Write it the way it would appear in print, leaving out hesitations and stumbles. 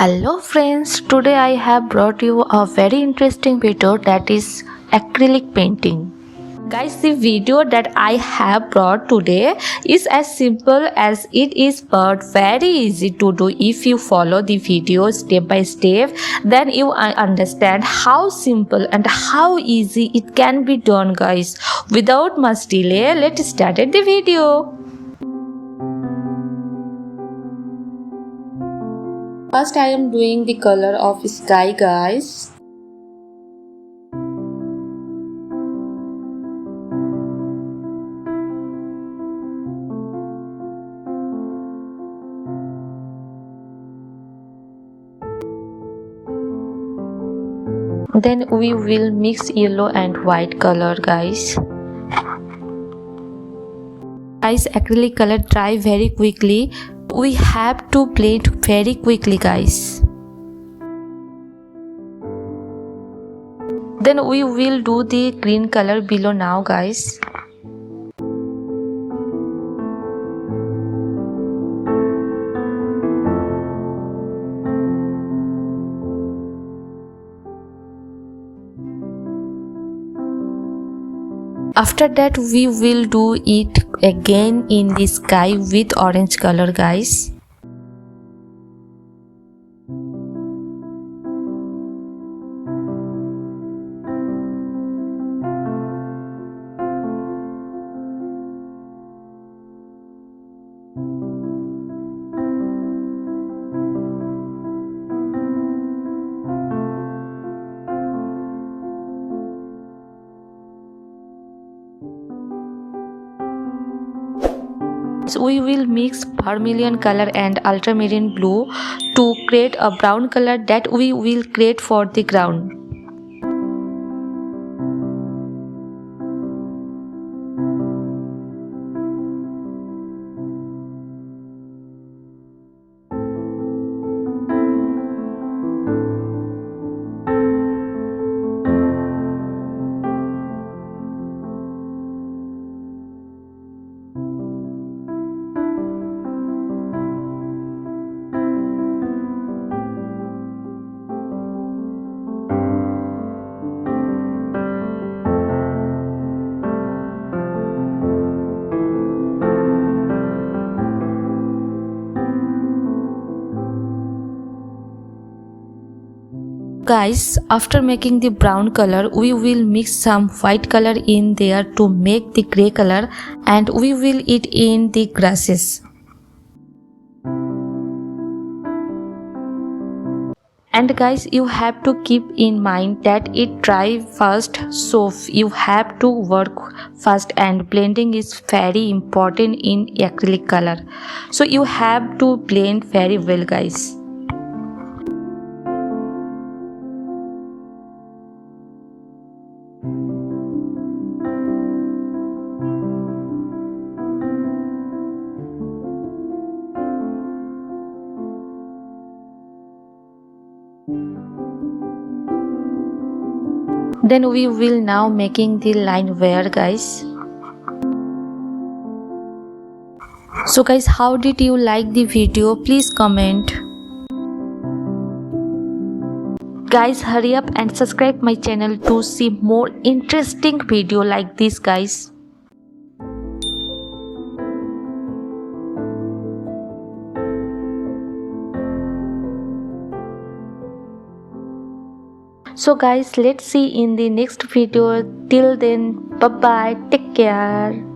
Hello friends, today I have brought you a very interesting video, that is acrylic painting. Guys, the video that I have brought today is as simple as it is, but very easy to do. If you follow the video step by step, then you understand how simple and how easy it can be done, guys. Without much delay, let's start the video. First I am doing the color of sky, guys. Then we will mix yellow and white color, guys. Guys, acrylic color dry very quickly. We have to blend very quickly, guys. Then we will do the green color below now, guys. After that we will do it again in the sky with orange color, guys. We will mix vermilion color and ultramarine blue to create a brown color that we will create for the ground. Guys, after making the brown color, we will mix some white color in there to make the gray color, and we will it in the grasses. And guys, you have to keep in mind that it dry first, so you have to work fast, and blending is very important in acrylic color. So you have to blend very well, guys. Then we will now making the line wear, guys. So guys, how did you like the video? Please comment. Guys, hurry up and subscribe my channel to see more interesting video like this, guys. So guys, let's see in the next video. Till then, bye bye, take care.